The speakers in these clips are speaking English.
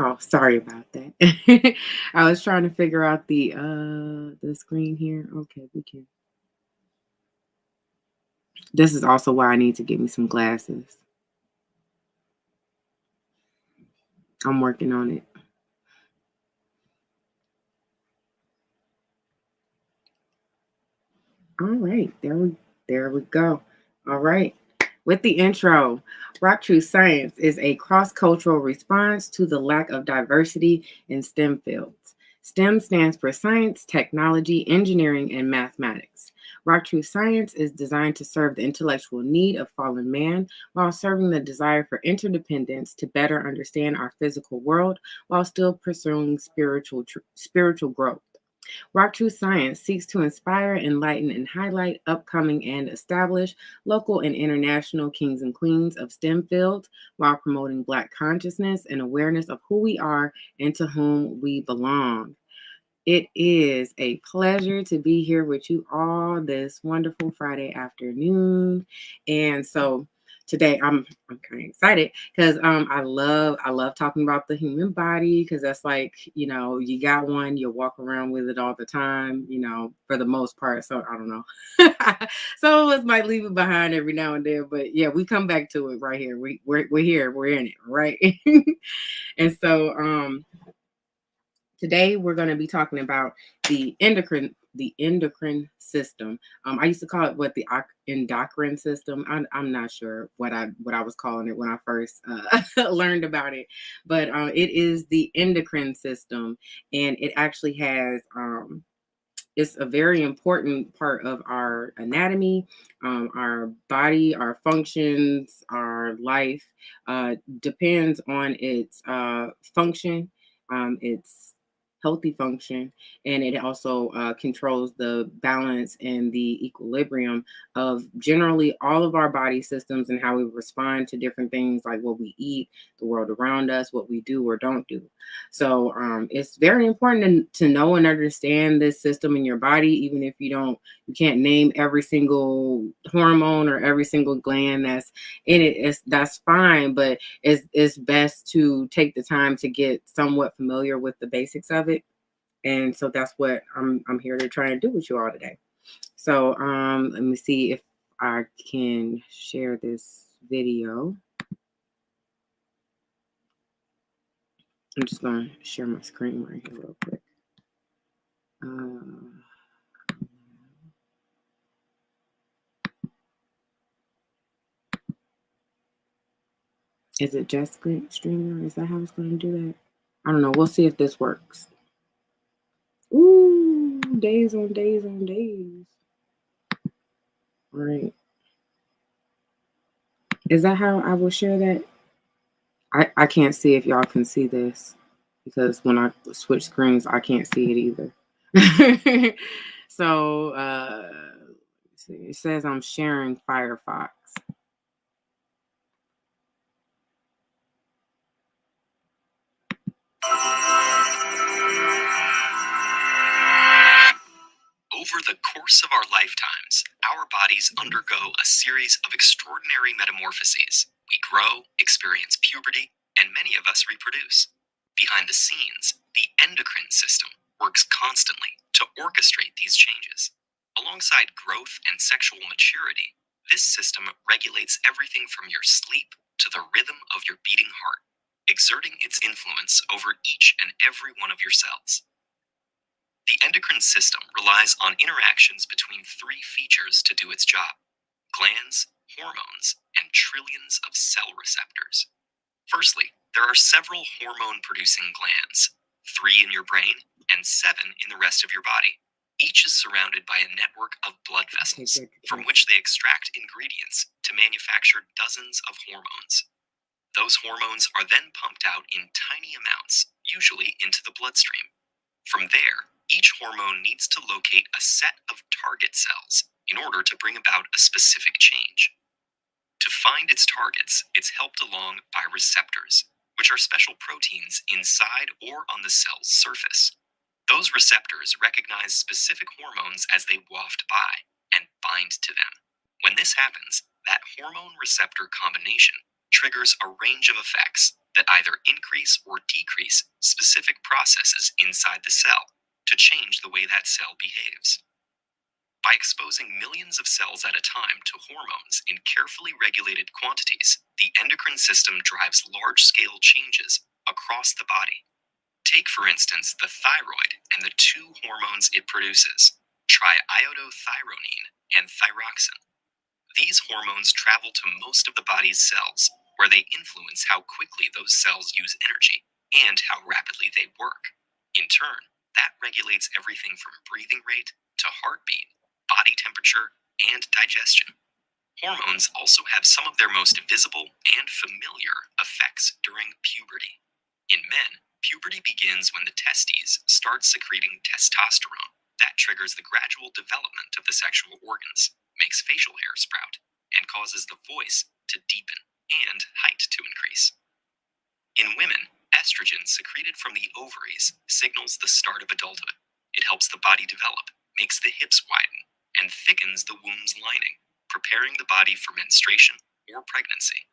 Oh, sorry about that. I was trying to figure out the screen here. Okay, we can. This is also why I need to get me some glasses. I'm working on it. All right, there we go. All right. With the intro, RockTrue Science is a cross-cultural response to the lack of diversity in STEM fields. STEM stands for science, technology, engineering, and mathematics. RockTrue Science is designed to serve the intellectual need of fallen man while serving the desire for interdependence to better understand our physical world while still pursuing spiritual growth. RockTrue Science seeks to inspire, enlighten, and highlight upcoming and established local and international kings and queens of STEM fields while promoting Black consciousness and awareness of who we are and to whom we belong. It is a pleasure to be here with you all this wonderful Friday afternoon. And so today I'm kind of excited because I love talking about the human body because that's like, you got one, you walk around with it all the time, for the most part. So I don't know. Some of us might leave it behind every now and then, but yeah, we come back to it right here. We're here, we're in it, right? And so today we're going to be talking about the endocrine system. I used to call it endocrine system. I'm not sure what I was calling it when I first learned about it, but it is the endocrine system, and it actually has it's a very important part of our anatomy, our body, our functions, our life. Depends on its function, its healthy function, and it also controls the balance and the equilibrium of generally all of our body systems and how we respond to different things like what we eat, the world around us, what we do or don't do. So it's very important to know and understand this system in your body, even if you can't name every single hormone or every single gland that's in it. That's fine, but it's best to take the time to get somewhat familiar with the basics of it. And so that's what I'm here to try and do with you all today. So let me see if I can share this video. I'm just going to share my screen right here real quick. Uh, is it just streamer? Is that how it's going to do that? I don't know. We'll see if this works. Ooh, days on days on days. All right. Is that how I will share that? I can't see if y'all can see this because when I switch screens, I can't see it either. So let's see. It says I'm sharing Firefox. Over the course of our lifetimes, our bodies undergo a series of extraordinary metamorphoses. We grow, experience puberty, and many of us reproduce. Behind the scenes, the endocrine system works constantly to orchestrate these changes. Alongside growth and sexual maturity, this system regulates everything from your sleep to the rhythm of your beating heart, exerting its influence over each and every one of your cells. The endocrine system relies on interactions between three features to do its job: glands, hormones, and trillions of cell receptors. Firstly, there are several hormone-producing glands, 3 in your brain and 7 in the rest of your body. Each is surrounded by a network of blood vessels, from which they extract ingredients to manufacture dozens of hormones. Those hormones are then pumped out in tiny amounts, usually into the bloodstream. From there, each hormone needs to locate a set of target cells in order to bring about a specific change. To find its targets, it's helped along by receptors, which are special proteins inside or on the cell's surface. Those receptors recognize specific hormones as they waft by and bind to them. When this happens, that hormone receptor combination triggers a range of effects that either increase or decrease specific processes inside the cell to change the way that cell behaves. By exposing millions of cells at a time to hormones in carefully regulated quantities, the endocrine system drives large-scale changes across the body. Take, for instance, the thyroid and the two hormones it produces, triiodothyronine and thyroxine. These hormones travel to most of the body's cells, where they influence how quickly those cells use energy and how rapidly they work. In turn, that regulates everything from breathing rate to heartbeat, body temperature, and digestion. Hormones also have some of their most visible and familiar effects during puberty. In men, puberty begins when the testes start secreting testosterone. That triggers the gradual development of the sexual organs, makes facial hair sprout, and causes the voice to deepen and height to increase. In women, estrogen secreted from the ovaries signals the start of adulthood. It helps the body develop, makes the hips widen, and thickens the womb's lining, preparing the body for menstruation or pregnancy.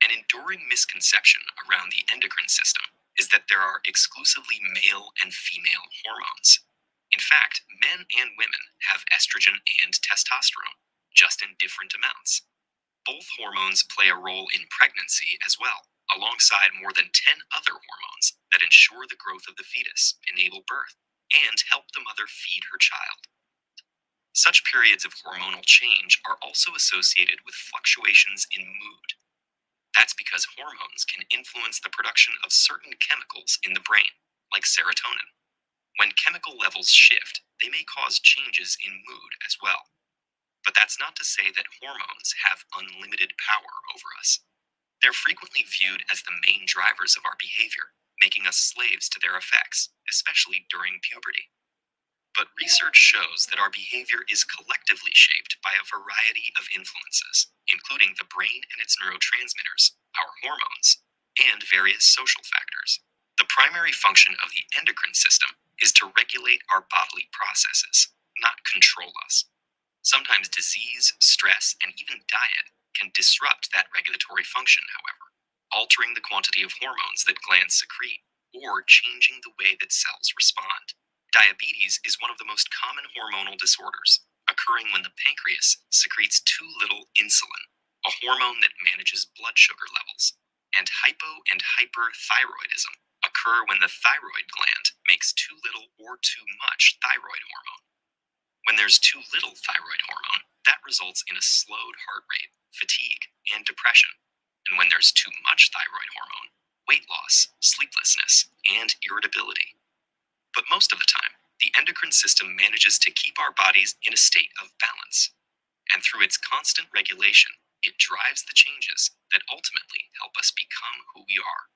An enduring misconception around the endocrine system is that there are exclusively male and female hormones. In fact, men and women have estrogen and testosterone, just in different amounts. Both hormones play a role in pregnancy as well, alongside more than 10 other hormones that ensure the growth of the fetus, enable birth, and help the mother feed her child. Such periods of hormonal change are also associated with fluctuations in mood. That's because hormones can influence the production of certain chemicals in the brain, like serotonin. When chemical levels shift, they may cause changes in mood as well. But that's not to say that hormones have unlimited power over us. They're frequently viewed as the main drivers of our behavior, making us slaves to their effects, especially during puberty. But research shows that our behavior is collectively shaped by a variety of influences, including the brain and its neurotransmitters, our hormones, and various social factors. The primary function of the endocrine system is to regulate our bodily processes, not control us. Sometimes disease, stress, and even diet can disrupt that regulatory function, however, altering the quantity of hormones that glands secrete or changing the way that cells respond. Diabetes is one of the most common hormonal disorders, occurring when the pancreas secretes too little insulin, a hormone that manages blood sugar levels, and hypo and hyperthyroidism occur when the thyroid gland makes too little or too much thyroid hormone. When there's too little thyroid hormone, that results in a slowed heart rate, fatigue, and depression. And when there's too much thyroid hormone, weight loss, sleeplessness, and irritability. But most of the time, the endocrine system manages to keep our bodies in a state of balance. And through its constant regulation, it drives the changes that ultimately help us become who we are.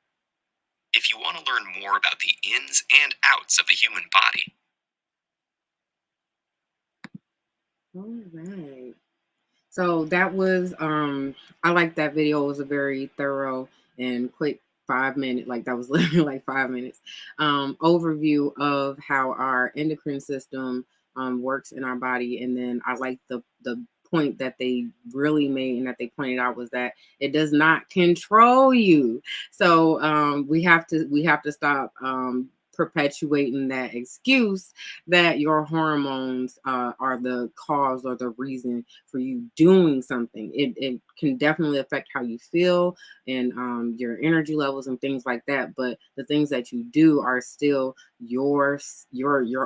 If you want to learn more about the ins and outs of the human body. All right. So that was I like that video. It was a very thorough and quick 5 minute, like that was literally like 5 minutes, overview of how our endocrine system works in our body. And then I like the point that they really made and that they pointed out was that it does not control you. So we have to stop perpetuating that excuse that your hormones are the cause or the reason for you doing something. It can definitely affect how you feel and your energy levels and things like that. But the things that you do are still your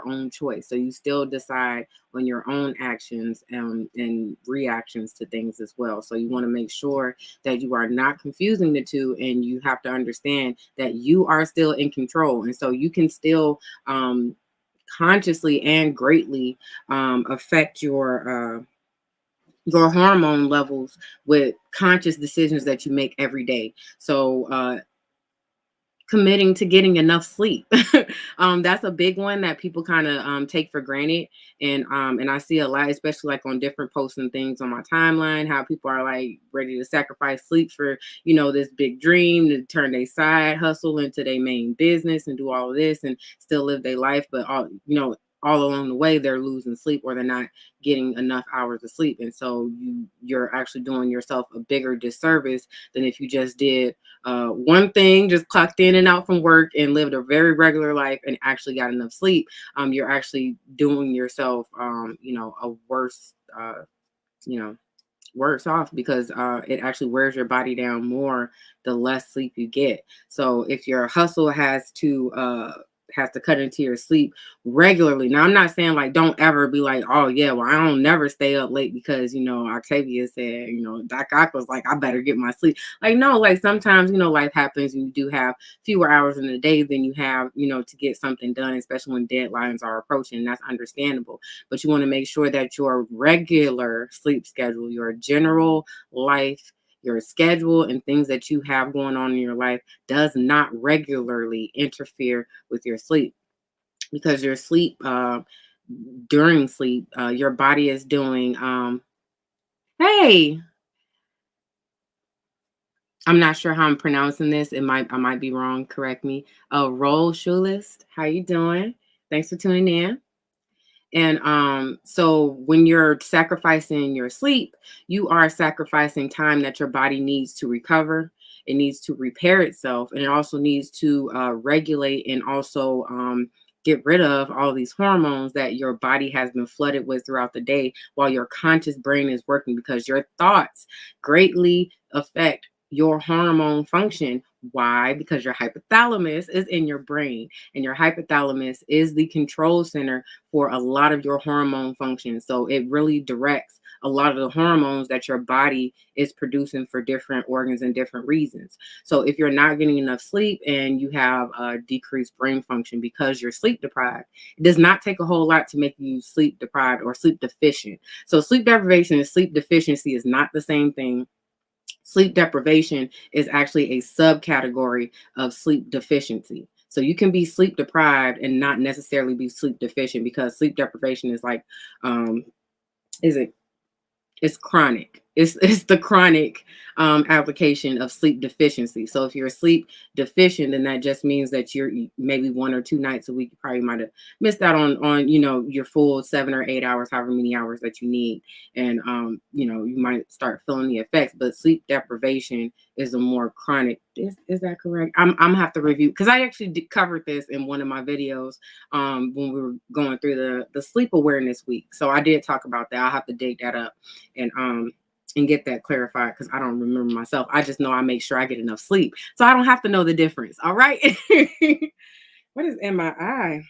own choice. So you still decide on your own actions and reactions to things as well. So you want to make sure that you are not confusing the two, and you have to understand that you are still in control. And so you can still consciously and greatly affect your hormone levels with conscious decisions that you make every day. So committing to getting enough sleep. That's a big one that people kind of take for granted. And I see a lot, especially like on different posts and things on my timeline, how people are like ready to sacrifice sleep for, this big dream to turn their side hustle into their main business and do all of this and still live their life. But all along the way they're losing sleep or they're not getting enough hours of sleep. And so you're actually doing yourself a bigger disservice than if you just did one thing, just clocked in and out from work and lived a very regular life and actually got enough sleep. You're actually doing yourself, a worse, you know, worse off, because it actually wears your body down more the less sleep you get. So if your hustle has to cut into your sleep regularly. Now I'm not saying like don't ever be like, oh yeah, well I don't never stay up late because Octavia said, Doc Ock was like, I better get my sleep. Like no, like sometimes life happens and you do have fewer hours in the day than you have to get something done, especially when deadlines are approaching. And that's understandable. But you want to make sure that your regular sleep schedule, your general life, your schedule, and things that you have going on in your life does not regularly interfere with your sleep, because your sleep, during sleep, your body is doing, hey, I'm not sure how I'm pronouncing this. I might be wrong. Correct me. Roll Shoelist, how you doing? Thanks for tuning in. And so when you're sacrificing your sleep, you are sacrificing time that your body needs to recover. It needs to repair itself, and it also needs to regulate and also get rid of all these hormones that your body has been flooded with throughout the day while your conscious brain is working, because your thoughts greatly affect your hormone function. Why? Because your hypothalamus is in your brain, and your hypothalamus is the control center for a lot of your hormone functions. So it really directs a lot of the hormones that your body is producing for different organs and different reasons. So if you're not getting enough sleep and you have a decreased brain function because you're sleep deprived, it does not take a whole lot to make you sleep deprived or sleep deficient. So sleep deprivation and sleep deficiency is not the same thing. Sleep deprivation is actually a subcategory of sleep deficiency. So you can be sleep deprived and not necessarily be sleep deficient, because sleep deprivation is like, is it it's chronic. It's the chronic application of sleep deficiency. So if you're sleep deficient, then that just means that you're maybe 1 or 2 nights a week, you probably might have missed out on your full 7 or 8 hours, however many hours that you need, and you might start feeling the effects. But sleep deprivation is a more chronic. Is that correct? I'm gonna have to review, because I actually covered this in one of my videos when we were going through the sleep awareness week. So I did talk about that. I'll have to dig that up and get that clarified, because I don't remember myself. I just know I make sure I get enough sleep, so I don't have to know the difference. All right. What is in my eye?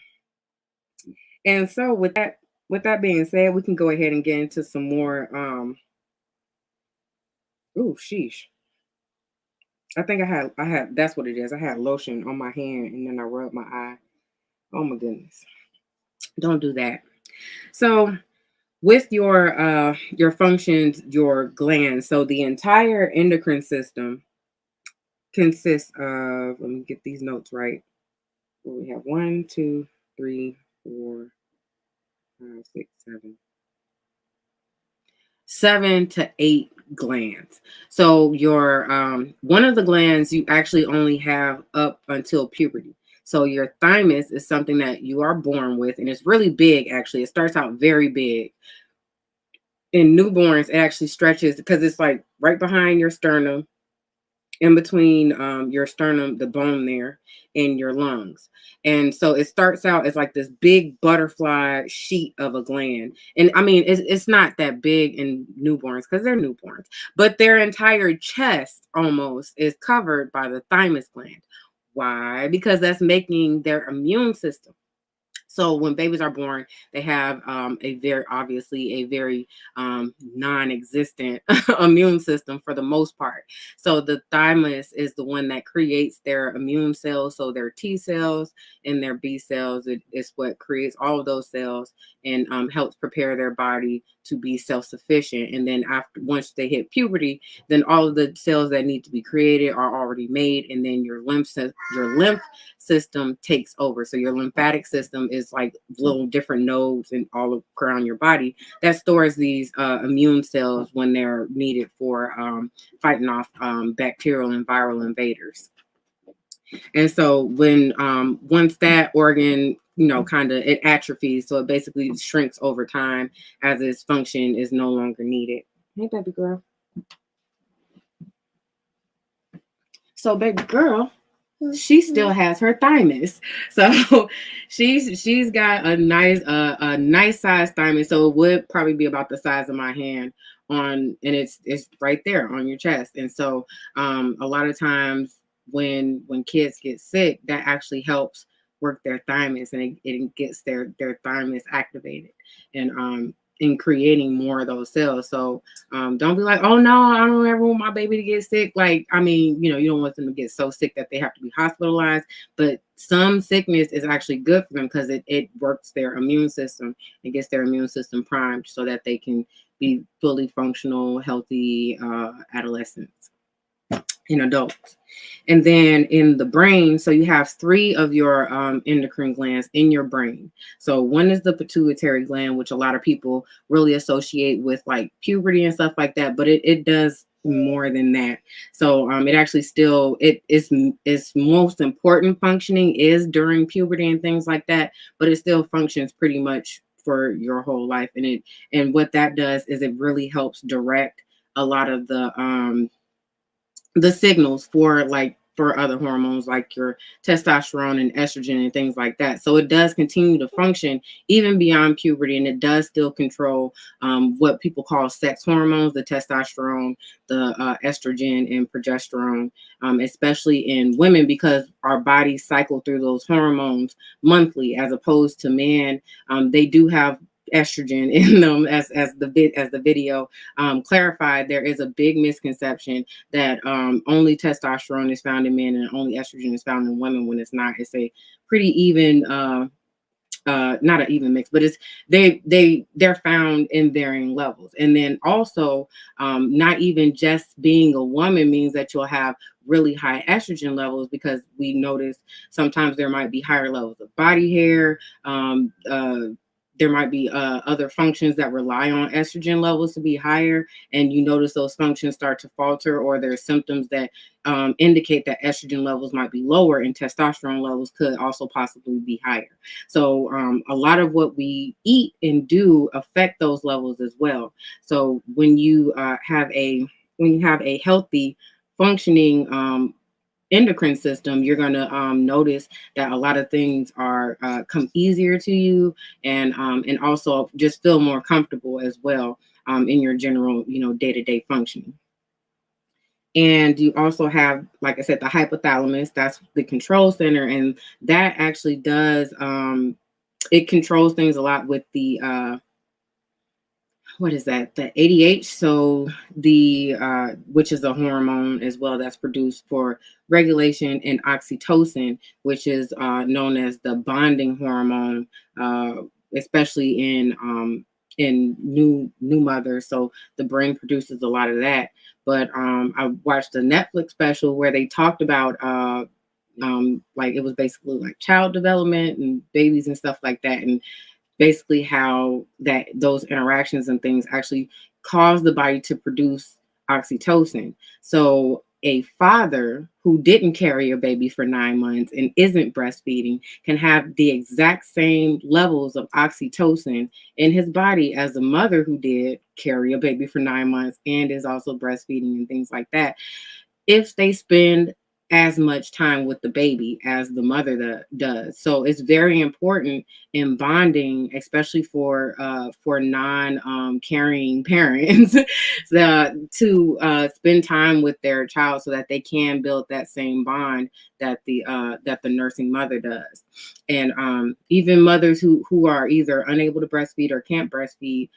And so with that being said, we can go ahead and get into some more. Oh, sheesh. I think I had that's what it is. I had lotion on my hand and then I rubbed my eye. Oh my goodness. Don't do that. So with your functions, your glands. So the entire endocrine system consists of, let me get these notes right. We have 1, 2, 3, 4, 5, 6, 7 to 8 glands. So your one of the glands you actually only have up until puberty. So your thymus is something that you are born with, and it's really big. Actually, it starts out very big. In newborns, it actually stretches because it's like right behind your sternum, in between your sternum, the bone there, and your lungs. And so it starts out as like this big butterfly sheet of a gland. And I mean, it's not that big in newborns because they're newborns, but their entire chest almost is covered by the thymus gland. Why? Because that's making their immune system. So when babies are born, they have a very non-existent immune system for the most part. So the thymus is the one that creates their immune cells. So their T cells and their B cells, it's what creates all of those cells and helps prepare their body to be self-sufficient. And then once they hit puberty, then all of the cells that need to be created are already made, and then your lymph system takes over. So your lymphatic system is like little different nodes and all around your body that stores these immune cells when they're needed for fighting off bacterial and viral invaders. And so when once that organ kind of it atrophies. So it basically shrinks over time as its function is no longer needed. Hey, baby girl. So, baby girl, she still has her thymus. So she's got a nice size thymus. So it would probably be about the size of my hand and it's right there on your chest. And so a lot of times when kids get sick, that actually helps work their thymus, and it gets their thymus activated and in creating more of those cells. So don't be like, oh no, I don't ever want my baby to get sick. Like, I mean, you don't want them to get so sick that they have to be hospitalized, but some sickness is actually good for them because it works their immune system. It gets their immune system primed so that they can be fully functional, healthy adolescents in adults. And then in the brain, so you have 3 of your endocrine glands in your brain. So one is the pituitary gland, which a lot of people really associate with like puberty and stuff like that, but it does more than that. So it actually still its most important functioning is during puberty and things like that, but it still functions pretty much for your whole life. And what that does is it really helps direct a lot of the signals for other hormones like your testosterone and estrogen and things like that. So it does continue to function even beyond puberty, and it does still control what people call sex hormones, the testosterone, the estrogen, and progesterone, especially in women because our bodies cycle through those hormones monthly, as opposed to men. They do have estrogen in them, as the video clarified. There is a big misconception that only testosterone is found in men and only estrogen is found in women, when it's not. It's a pretty even not an even mix, but it's they're found in varying levels. And then also not even just being a woman means that you'll have really high estrogen levels, because we notice sometimes there might be higher levels of body hair. There might be other functions that rely on estrogen levels to be higher, and you notice those functions start to falter, or there are symptoms that indicate that estrogen levels might be lower and testosterone levels could also possibly be higher. So a lot of what we eat and do affect those levels as well. So when you have a healthy functioning endocrine system, you're going to notice that a lot of things are come easier to you, and also just feel more comfortable as well in your general day-to-day functioning. And you also have, like I said, the hypothalamus. That's the control center, and that actually does it controls things a lot with the what is that? The ADH. So the which is a hormone as well that's produced for regulation, and oxytocin, which is known as the bonding hormone, especially in new mothers. So the brain produces a lot of that. But I watched a Netflix special where they talked about like it was basically like child development and babies and stuff like that, and basically how that those interactions and things actually cause the body to produce oxytocin. So a father who didn't carry a baby for 9 months and isn't breastfeeding can have the exact same levels of oxytocin in his body as a mother who did carry a baby for 9 months and is also breastfeeding and things like that, if they spend as much time with the baby as the mother does. So it's very important in bonding, especially for non-carrying parents, to spend time with their child so that they can build that same bond that the nursing mother does. And even mothers who are either unable to breastfeed or can't breastfeed,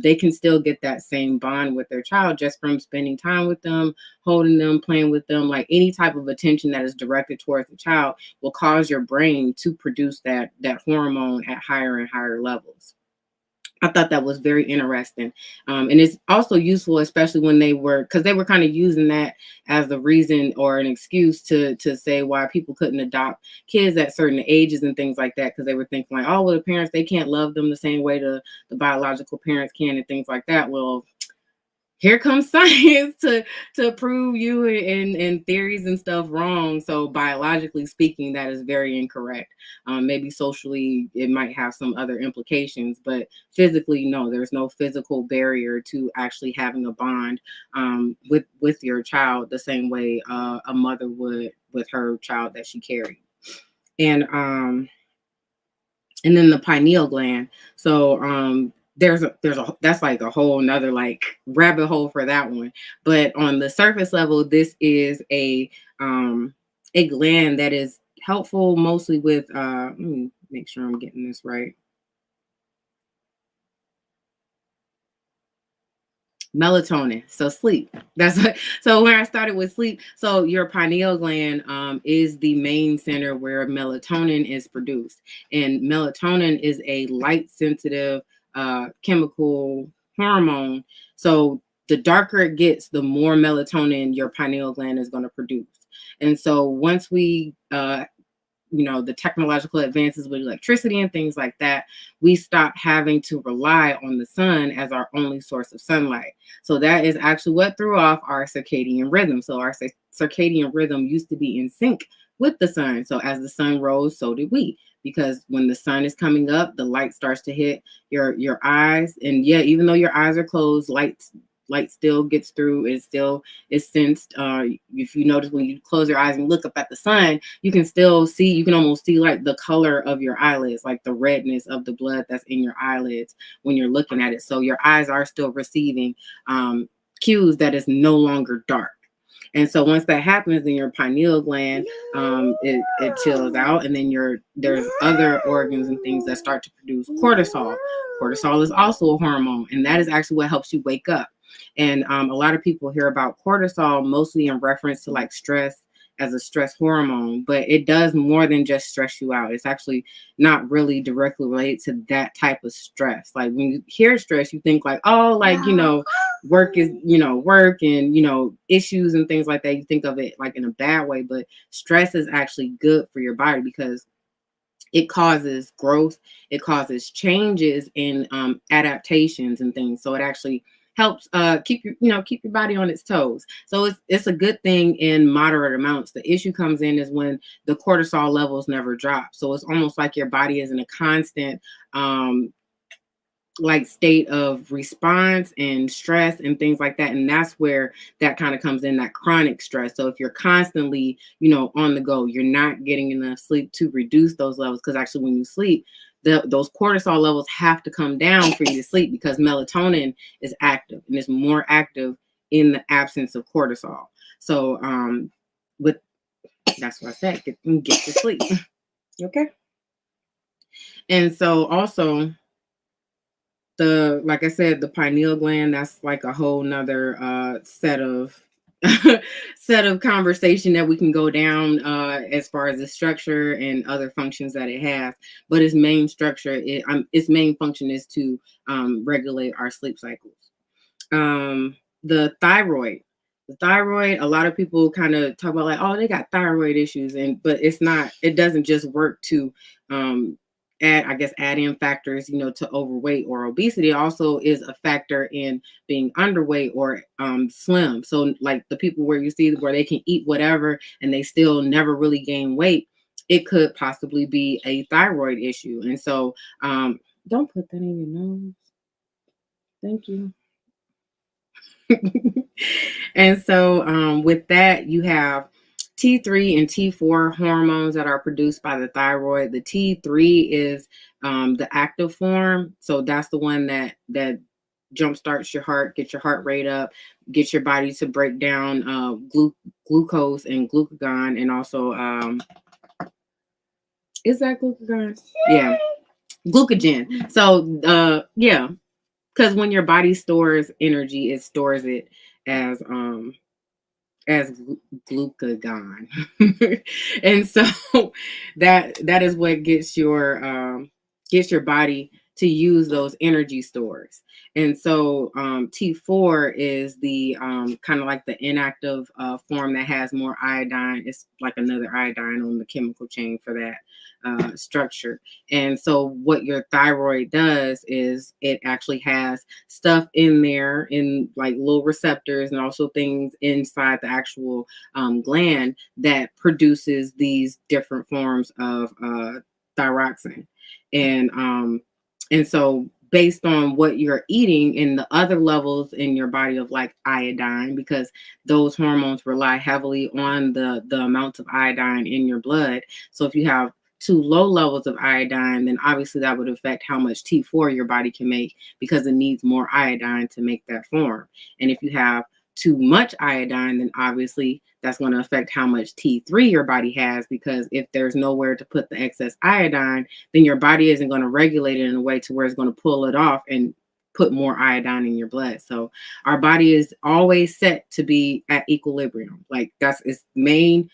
they can still get that same bond with their child just from spending time with them, holding them, playing with them. Like any type of attention that is directed towards the child will cause your brain to produce that hormone at higher and higher levels. I thought that was very interesting. And it's also useful, especially when they were kind of using that as the reason or an excuse to say why people couldn't adopt kids at certain ages and things like that, because they were thinking like, oh, well, the parents, they can't love them the same way the biological parents can and things like that. Well, here comes science to prove you and theories and stuff wrong. So biologically speaking, that is very incorrect. Maybe socially it might have some other implications, but physically, no, there's no physical barrier to actually having a bond with your child the same way a mother would with her child that she carried. And then the pineal gland. So there's a that's like a whole nother like rabbit hole for that one. But on the surface level, this is a gland that is helpful mostly with let me make sure I'm getting this right. Melatonin, so sleep. That's what, so when I started with sleep. So your pineal gland is the main center where melatonin is produced, and melatonin is a light sensitive chemical hormone. So the darker it gets, the more melatonin your pineal gland is going to produce. And so once we the technological advances with electricity and things like that, we stop having to rely on the sun as our only source of sunlight. So that is actually what threw off our circadian rhythm. So our circadian rhythm used to be in sync with the sun. So as the sun rose, so did we. Because when the sun is coming up, the light starts to hit your eyes. And yeah, even though your eyes are closed, light still gets through. It still is sensed. If you notice when you close your eyes and look up at the sun, you can still see, you can almost see like the color of your eyelids, like the redness of the blood that's in your eyelids when you're looking at it. So your eyes are still receiving cues that is no longer dark. And so once that happens, then your pineal gland, it chills out, and then there's other organs and things that start to produce cortisol. Cortisol is also a hormone, and that is actually what helps you wake up. And a lot of people hear about cortisol mostly in reference to like stress as a stress hormone, but it does more than just stress you out. It's actually not really directly related to that type of stress. Like when you hear stress, you think like, oh, like, work is, work and, issues and things like that. You think of it like in a bad way, but stress is actually good for your body because it causes growth, it causes changes in adaptations and things. So it actually helps keep your body on its toes. So it's a good thing in moderate amounts. The issue comes in is when the cortisol levels never drop. So it's almost like your body is in a constant like state of response and stress and things like that. And that's where that kind of comes in, that chronic stress. So if you're constantly, on the go, you're not getting enough sleep to reduce those levels. Because actually when you sleep, those cortisol levels have to come down for you to sleep because melatonin is active and it's more active in the absence of cortisol. So that's what I said, get to sleep. Okay. And so also, like I said, the pineal gland, that's like a whole nother set of conversation that we can go down as far as the structure and other functions that it has. But its main structure, its main function is to regulate our sleep cycles. The thyroid. The thyroid, a lot of people kind of talk about like, oh, they got thyroid issues, but it's not. It doesn't just work to add in factors, to overweight or obesity. It also is a factor in being underweight or slim. So like the people where you see where they can eat whatever and they still never really gain weight, it could possibly be a thyroid issue. And so don't put that in your nose. Thank you. And so with that, you have T3 and T4 hormones that are produced by the thyroid. The T3 is the active form. So that's the one that jumpstarts your heart, get your heart rate up, get your body to break down glucose and glucagon. And also, is that glucagon? Yeah, glucogen. So yeah, because when your body stores energy, it stores it as glucagon. And so that is what gets your body to use those energy stores. And so T4 is the kind of like the inactive form that has more iodine. It's like another iodine on the chemical chain for that structure. And so what your thyroid does is it actually has stuff in there in like little receptors and also things inside the actual gland that produces these different forms of thyroxine. And so based on what you're eating and the other levels in your body of like iodine, because those hormones rely heavily on the amounts of iodine in your blood. So if you have too low levels of iodine, then obviously that would affect how much T4 your body can make because it needs more iodine to make that form. And if you have too much iodine, then obviously that's going to affect how much T3 your body has, because if there's nowhere to put the excess iodine, then your body isn't going to regulate it in a way to where it's going to pull it off and put more iodine in your blood. So our body is always set to be at equilibrium. Like that's its main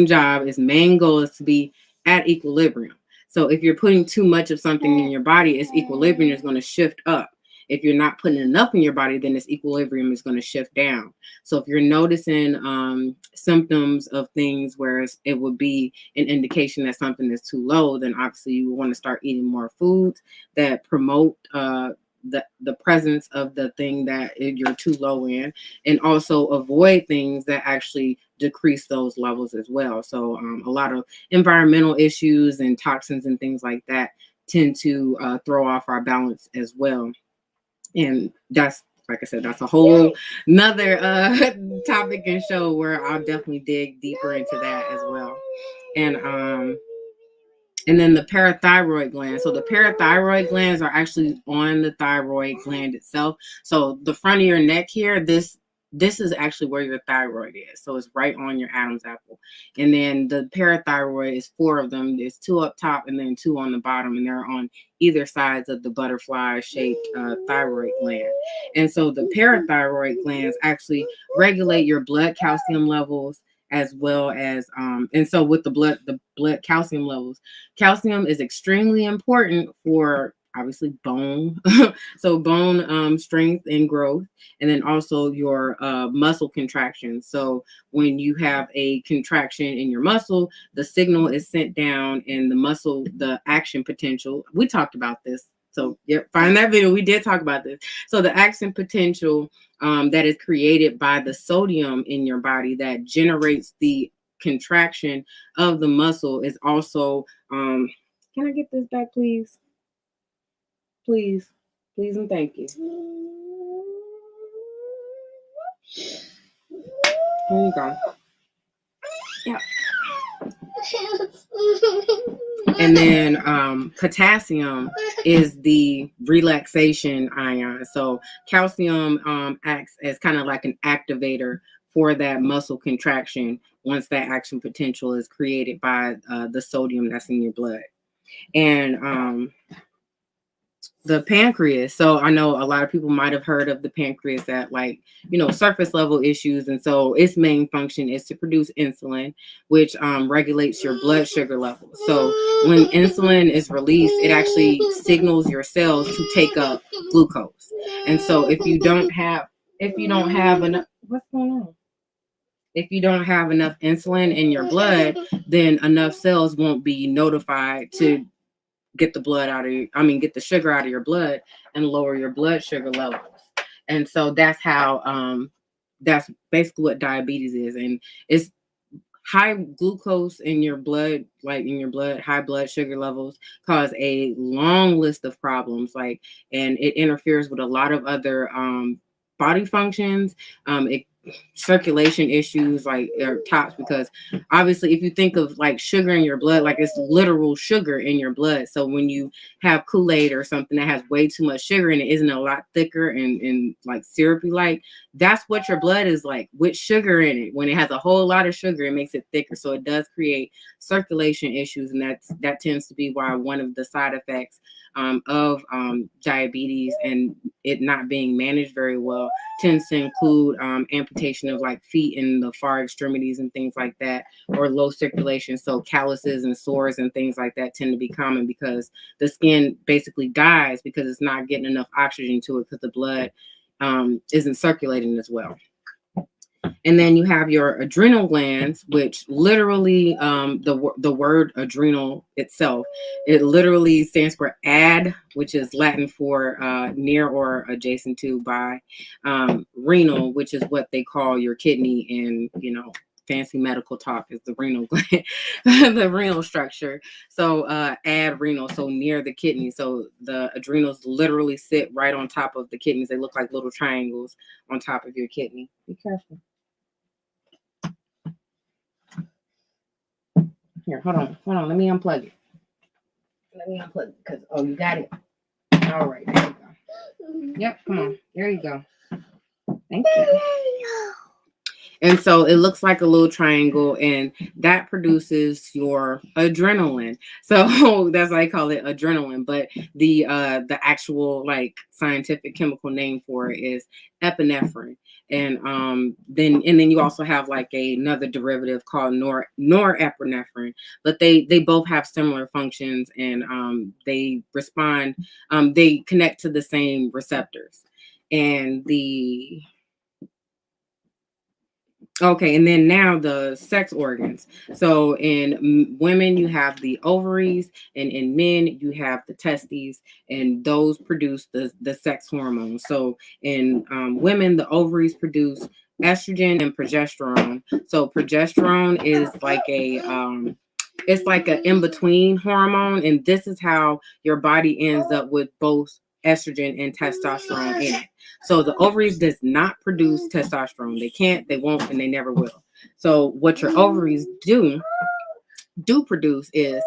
job, its main goal is to be at equilibrium. So if you're putting too much of something in your body, its equilibrium is going to shift up. If you're not putting enough in your body, then its equilibrium is going to shift down. So if you're noticing symptoms of things where it would be an indication that something is too low, then obviously you want to start eating more foods that promote the presence of the thing that you're too low in, and also avoid things that actually decrease those levels as well. So a lot of environmental issues and toxins and things like that tend to throw off our balance as well. And that's, like I said, that's a whole another topic and show where I'll definitely dig deeper into that as well. And then the parathyroid gland. So the parathyroid glands are actually on the thyroid gland itself. So the front of your neck here, this is actually where your thyroid is. So it's right on your Adam's apple. And then the parathyroid is 4 of them. There's 2 up top and then 2 on the bottom, and they're on either sides of the butterfly-shaped thyroid gland. And so the parathyroid glands actually regulate your blood calcium levels, as well as and so with the blood calcium levels, calcium is extremely important for obviously bone so bone strength and growth, and then also your muscle contraction. So when you have a contraction in your muscle, the signal is sent down, and the muscle, the action potential, we talked about this. So find that video. We did talk about this. So the action potential that is created by the sodium in your body that generates the contraction of the muscle is also, can I get this back, please? Please, please, and thank you. Here you go. Yeah. And then potassium is the relaxation ion. So calcium acts as kind of like an activator for that muscle contraction once that action potential is created by the sodium that's in your blood. And the pancreas. So I know a lot of people might have heard of the pancreas at surface level issues. And so its main function is to produce insulin, which regulates your blood sugar levels. So when insulin is released, it actually signals your cells to take up glucose. And so if you don't have enough, what's going on? If you don't have enough insulin in your blood, then enough cells won't be notified to get the sugar out of your blood and lower your blood sugar levels. And so that's how that's basically what diabetes is. And it's high glucose in your blood, high blood sugar levels cause a long list of problems, and it interferes with a lot of other body functions. Circulation issues are tops, because obviously if you think of sugar in your blood, it's literal sugar in your blood. So when you have Kool-Aid or something that has way too much sugar and it isn't a lot thicker and syrupy, that's what your blood is like with sugar in it. When it has a whole lot of sugar, it makes it thicker. So it does create circulation issues, and that tends to be why one of the side effects of diabetes and it not being managed very well tends to include amputation amputation of like feet and the far extremities and things like that, or low circulation. So calluses and sores and things like that tend to be common because the skin basically dies because it's not getting enough oxygen to it because the blood isn't circulating as well. And then you have your adrenal glands, which literally, the word adrenal itself, it literally stands for ad, which is Latin for near or adjacent to, by renal, which is what they call your kidney in, fancy medical talk, is the renal gland, the renal structure. So adrenal, so near the kidney. So the adrenals literally sit right on top of the kidneys. They look like little triangles on top of your kidney. Be careful. Here, hold on. Let me unplug it. Because, you got it. All right, there you go. Yep, come on. There you go. Thank you. And so it looks like a little triangle, and that produces your adrenaline. So that's why I call it adrenaline. But the actual like scientific chemical name for it is epinephrine. And then you also have like another derivative called norepinephrine. But they both have similar functions, and they respond. They connect to the same receptors. And okay, and then now the sex organs. So in women, you have the ovaries, and in men, you have the testes, and those produce the sex hormones. So in women, the ovaries produce estrogen and progesterone. So progesterone is like it's like an in-between hormone, and this is how your body ends up with both estrogen and testosterone in it. So the ovaries does not produce testosterone. They can't, they won't, and they never will. So what your ovaries do produce is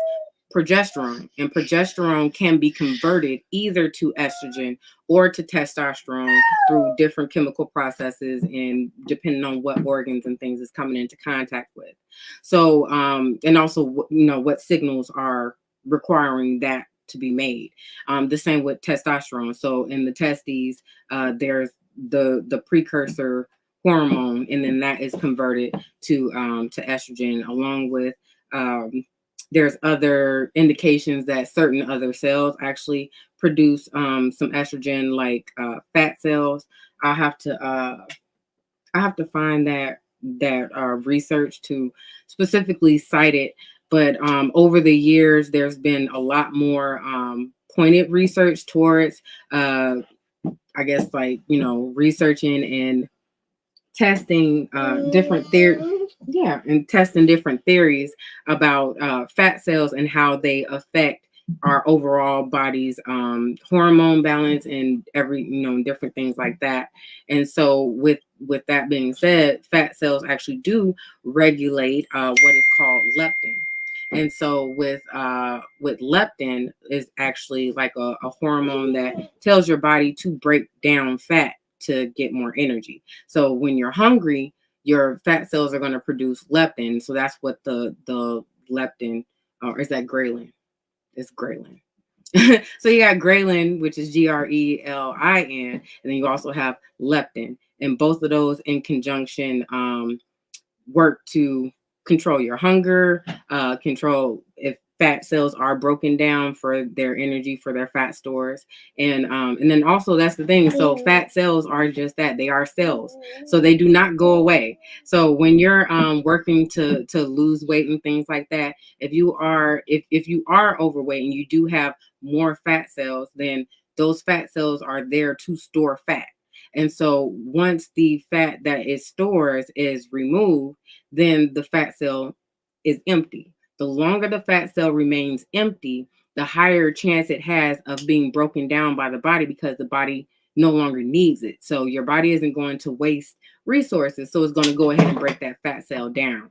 progesterone, and progesterone can be converted either to estrogen or to testosterone through different chemical processes, and depending on what organs and things it's coming into contact with. So and also what signals are requiring that to be made. The same with testosterone. So in the testes, there's the precursor hormone, and then that is converted to estrogen, along with there's other indications that certain other cells actually produce some estrogen, like fat cells. I have to find that research to specifically cite it. But over the years, there's been a lot more pointed research towards, I guess, like, researching and testing different theories. Yeah, and testing different theories about fat cells and how they affect our overall body's hormone balance and different things like that. And so with that being said, fat cells actually do regulate what is called leptin. And so with leptin is actually like a hormone that tells your body to break down fat to get more energy. So when you're hungry, your fat cells are going to produce leptin. So that's what the leptin, or is that ghrelin? It's ghrelin. So you got ghrelin, which is GRELIN, and then you also have leptin, and both of those in conjunction work to control your hunger, control if fat cells are broken down for their energy, for their fat stores. And then also, that's the thing. So fat cells are just that, they are cells. So they do not go away. So when you're working to lose weight and things like that, if you are overweight and you do have more fat cells, then those fat cells are there to store fat. And so once the fat that it stores is removed, then the fat cell is empty. The longer the fat cell remains empty, the higher chance it has of being broken down by the body, because the body no longer needs it. So your body isn't going to waste resources. So it's going to go ahead and break that fat cell down.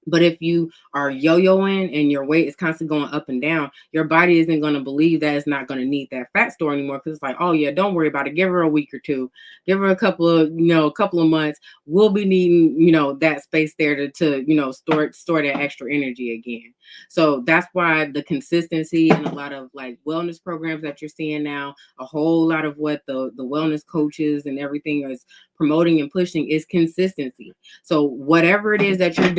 But if you are yo-yoing and your weight is constantly going up and down, your body isn't going to believe that it's not going to need that fat store anymore, because it's like, oh yeah, don't worry about it. Give her a week or two. Give her a couple of months. We'll be needing, that space there to store that extra energy again. So that's why the consistency and a lot of like wellness programs that you're seeing now, a whole lot of what the wellness coaches and everything is promoting and pushing is consistency. So whatever it is that you're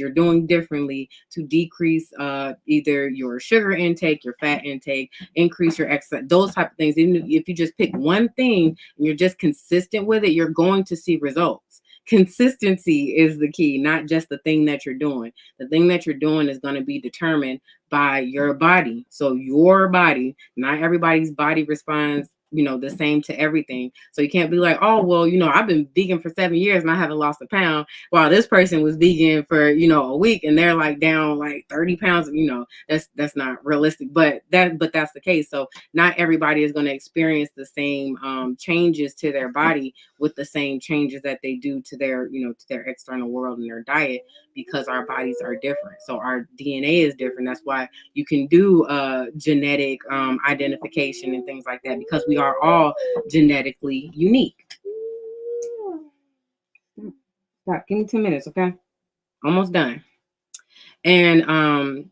doing differently to decrease either your sugar intake, your fat intake, increase your exercise, those type of things. Even if you just pick one thing and you're just consistent with it, you're going to see results. Consistency is the key, not just the thing that you're doing. The thing that you're doing is going to be determined by your body. So your body, not everybody's body responds, the same to everything. So you can't be like, oh, well, I've been vegan for 7 years and I haven't lost a pound, while this person was vegan for, a week and they're like down like 30 pounds. That's not realistic, but that's the case. So not everybody is going to experience the same changes to their body with the same changes that they do to their, to their external world and their diet, because our bodies are different. So our DNA is different. That's why you can do genetic identification and things like that, because we are all genetically unique. Stop. Give me 10 minutes, okay? Almost done. And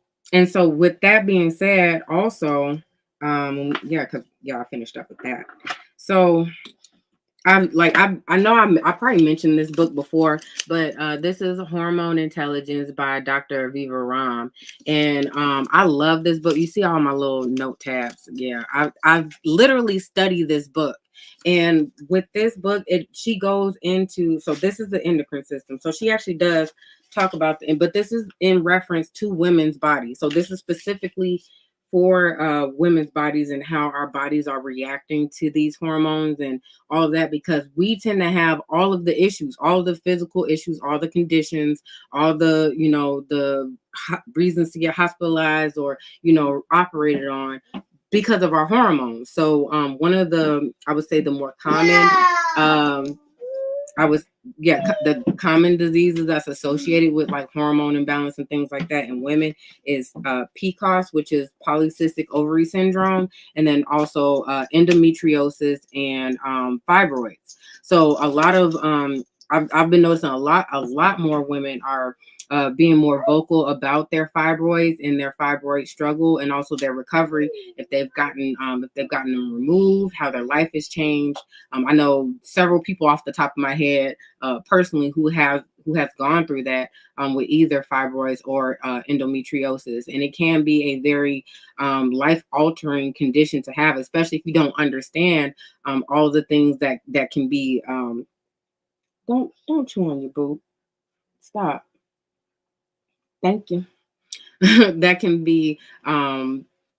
so with that being said, also, because I finished up with that. So I know I probably mentioned this book before, but this is Hormone Intelligence by Dr. Aviva Rahm. And I love this book. You see all my little note tabs. Yeah, I've literally studied this book. And with this book, she goes into, so this is the endocrine system. So she actually does talk about, but this is in reference to women's bodies. So this is specifically for women's bodies and how our bodies are reacting to these hormones and all of that, because we tend to have all of the issues, all the physical issues, all the conditions, all the, the reasons to get hospitalized or, operated on because of our hormones. So one of the, I would say the more common, the common diseases that's associated with like hormone imbalance and things like that in women is Pcos, which is polycystic ovary syndrome, and then also endometriosis and fibroids. So a lot of I've been noticing a lot more women are being more vocal about their fibroids and their fibroid struggle, and also their recovery if they've gotten them removed, how their life has changed. I know several people off the top of my head personally who has gone through that with either fibroids or endometriosis, and it can be a very life-altering condition to have, especially if you don't understand all the things that can be. Don't chew on your boob. Stop. Thank you. That can be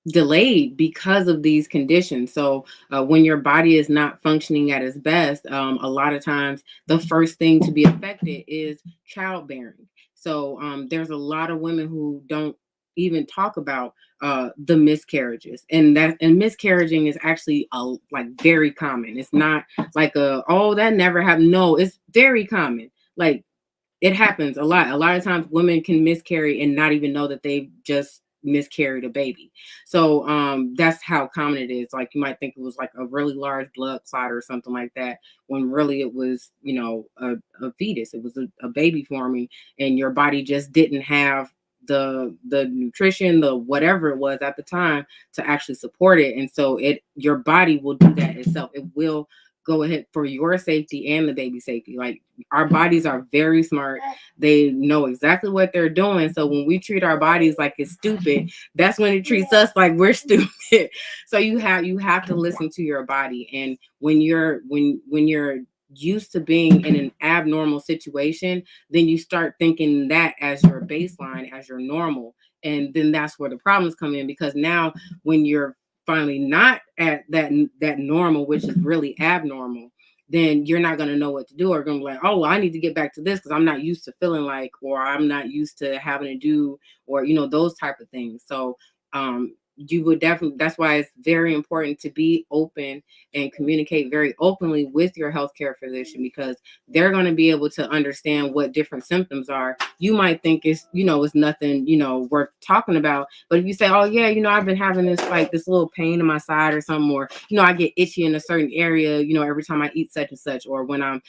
delayed because of these conditions. So when your body is not functioning at its best, a lot of times the first thing to be affected is childbearing. So there's a lot of women who don't even talk about the miscarriages, and miscarriaging is actually like very common. It's not like that never happened. No, it's very common. Like, it happens a lot. A lot of times women can miscarry and not even know that they've just miscarried a baby. So that's how common it is. Like, you might think it was like a really large blood clot or something like that, when really it was, a fetus. It was a baby forming, and your body just didn't have the nutrition, the whatever it was at the time to actually support it. And so your body will do that itself. It will go ahead for your safety and the baby safety. Like, our bodies are very smart. They know exactly what they're doing. So when we treat our bodies like it's stupid, that's when it treats us like we're stupid. So you have to listen to your body. And when you're used to being in an abnormal situation, then you start thinking that as your baseline, as your normal. And then that's where the problems come in, because now when you're finally not at that normal, which is really abnormal, then you're not going to know what to do, or going to be like, oh, well, I need to get back to this because I'm not used to feeling like, or I'm not used to having to do, or those type of things. So you would definitely, that's why it's very important to be open and communicate very openly with your healthcare physician, because they're going to be able to understand what different symptoms are. You might think it's nothing, worth talking about. But if you say, oh yeah, I've been having this little pain in my side or something, or, I get itchy in a certain area, every time I eat such and such, or when I'm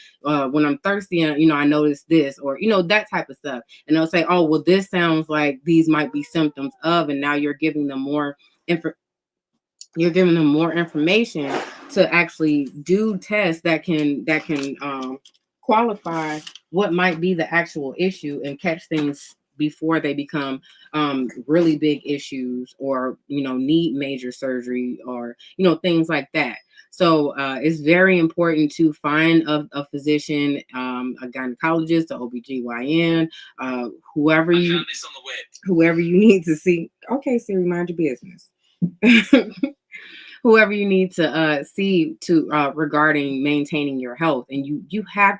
thirsty and, I notice this, or, that type of stuff. And they'll say, oh, well, this sounds like these might be symptoms of, and now you're giving them more information to actually do tests that can qualify what might be the actual issue and catch things before they become really big issues, or need major surgery, or things like that. So it's very important to find a physician, a gynecologist, a OBGYN, whoever you need to see. Okay, Siri, mind your business. Whoever you need to see to regarding maintaining your health. And you have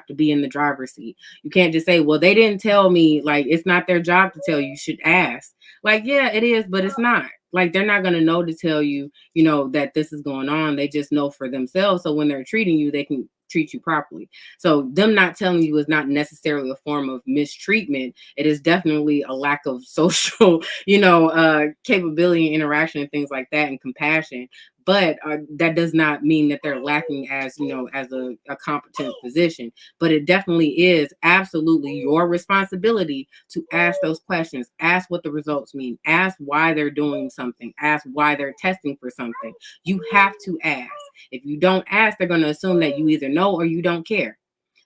to be in the driver's seat. You can't just say, well, they didn't tell me. Like, it's not their job to tell you. You should ask. Like, yeah, it is, but it's not. Like, they're not going to know to tell you, that this is going on. They just know for themselves. So when they're treating you, they can treat you properly. So them not telling you is not necessarily a form of mistreatment. It is definitely a lack of social, capability and interaction and things like that, and compassion. But that does not mean that they're lacking as, as a competent physician. But it definitely is absolutely your responsibility to ask those questions, ask what the results mean, ask why they're doing something, ask why they're testing for something. You have to ask. If you don't ask, they're going to assume that you either know or you don't care.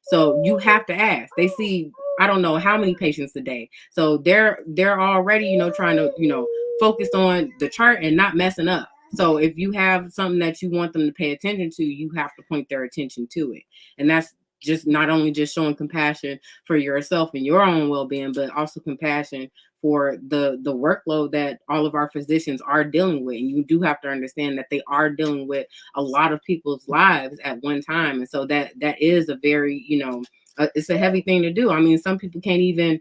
So you have to ask. They see, I don't know how many patients a day. So they're already, trying to, focus on the chart and not messing up. So if you have something that you want them to pay attention to, you have to point their attention to it. And that's just not only just showing compassion for yourself and your own well-being, but also compassion for the workload that all of our physicians are dealing with. And you do have to understand that they are dealing with a lot of people's lives at one time. And so that is a very, it's a heavy thing to do. I mean, some people can't even,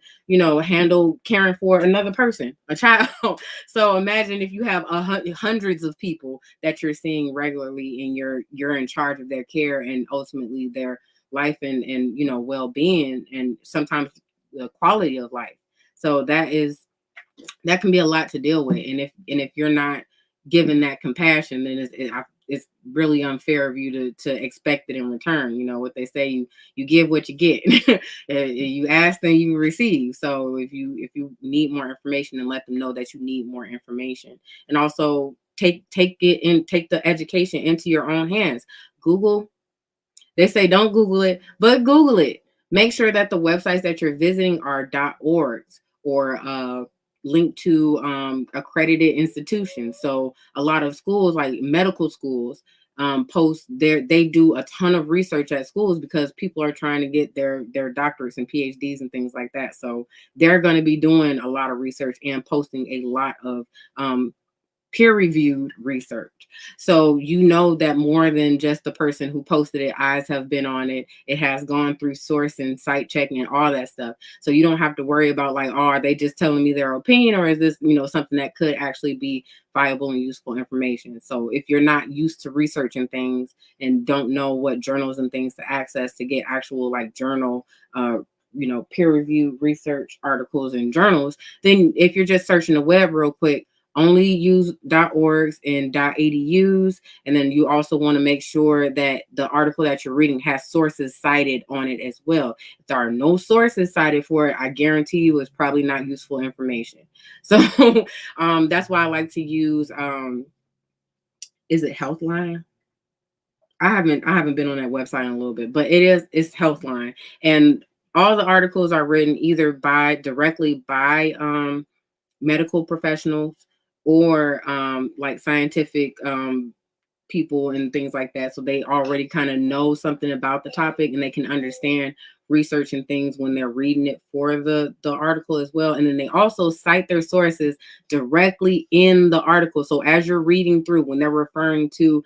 handle caring for another person, a child. So imagine if you have hundreds of people that you're seeing regularly, and you're in charge of their care and ultimately their life and well-being, and sometimes the quality of life. So that can be a lot to deal with. And if you're not given that compassion, then it's really unfair of you to expect it in return. You know what they say, you give what you get. You ask, then you receive. So if you need more information, then let them know that you need more information. And also take the education into your own hands. Google. They say don't Google it, but Google it. Make sure that the websites that you're visiting are .orgs or linked to accredited institutions. So a lot of schools, like medical schools, post they do a ton of research at schools because people are trying to get their doctorates and PhDs and things like that. So they're going to be doing a lot of research and posting a lot of peer-reviewed research. So that more than just the person who posted it, eyes have been on it. It has gone through source and site checking and all that stuff. So you don't have to worry about like, oh, are they just telling me their opinion, or is this, something that could actually be viable and useful information? So if you're not used to researching things and don't know what journals and things to access to get actual like journal peer-reviewed research articles and journals, then if you're just searching the web real quick, only use .orgs and .edus. And then you also want to make sure that the article that you're reading has sources cited on it as well. If there are no sources cited for it, I guarantee you it's probably not useful information. So that's why I like to use, is it Healthline? I haven't been on that website in a little bit, but it's Healthline. And all the articles are written either directly by medical professionals or like scientific people and things like that. So they already kind of know something about the topic, and they can understand research and things when they're reading it for the article as well. And then they also cite their sources directly in the article. So as you're reading through, when they're referring to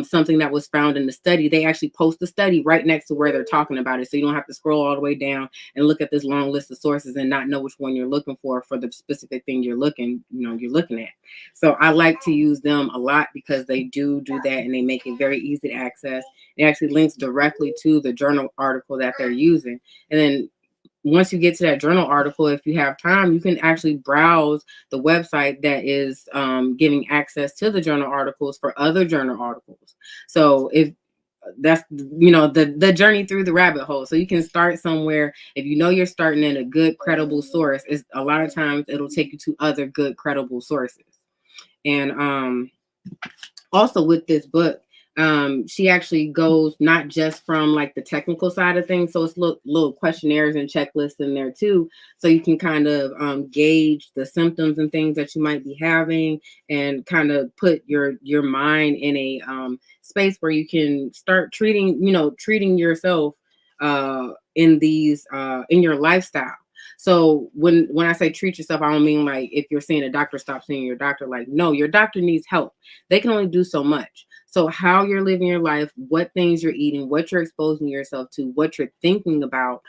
something that was found in the study, they actually post the study right next to where they're talking about it. So you don't have to scroll all the way down and look at this long list of sources and not know which one you're looking for the specific thing you're looking at. So I like to use them a lot because they do that, and they make it very easy to access. It actually links directly to the journal article that they're using. And then once you get to that journal article, if you have time, you can actually browse the website that is giving access to the journal articles for other journal articles. So if that's the journey through the rabbit hole. So you can start somewhere. If you're starting in a good credible source, is a lot of times it'll take you to other good credible sources. And also with this book, She actually goes not just from like the technical side of things, so it's little questionnaires and checklists in there too, so you can kind of gauge the symptoms and things that you might be having, and kind of put your mind in a space where you can start treating yourself in these in your lifestyle. So when I say treat yourself, I don't mean like if you're seeing a doctor, stop seeing your doctor. Like, no, your doctor needs help. They can only do so much. So how you're living your life, what things you're eating, what you're exposing yourself to, what you're thinking about,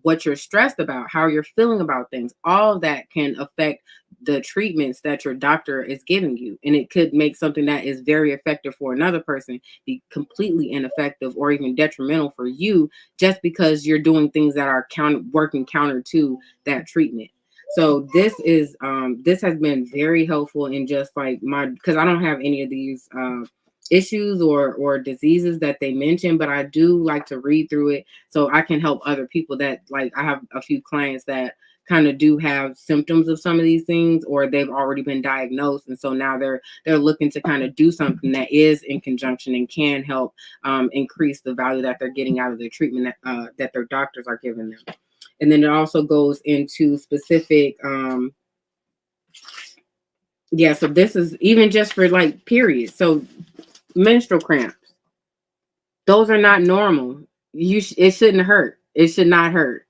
what you're stressed about, how you're feeling about things, all of that can affect the treatments that your doctor is giving you. And it could make something that is very effective for another person be completely ineffective or even detrimental for you, just because you're doing things that are working counter to that treatment. So this has been very helpful in just like because I don't have any of these issues or diseases that they mention, but I do like to read through it so I can help other people. That, like, I have a few clients that kind of do have symptoms of some of these things, or they've already been diagnosed, and so now they're looking to kind of do something that is in conjunction and can help increase the value that they're getting out of their treatment that their doctors are giving them. And then it also goes into specific so this is even just for like periods. So menstrual cramps, those are not normal. It shouldn't hurt. It should not hurt.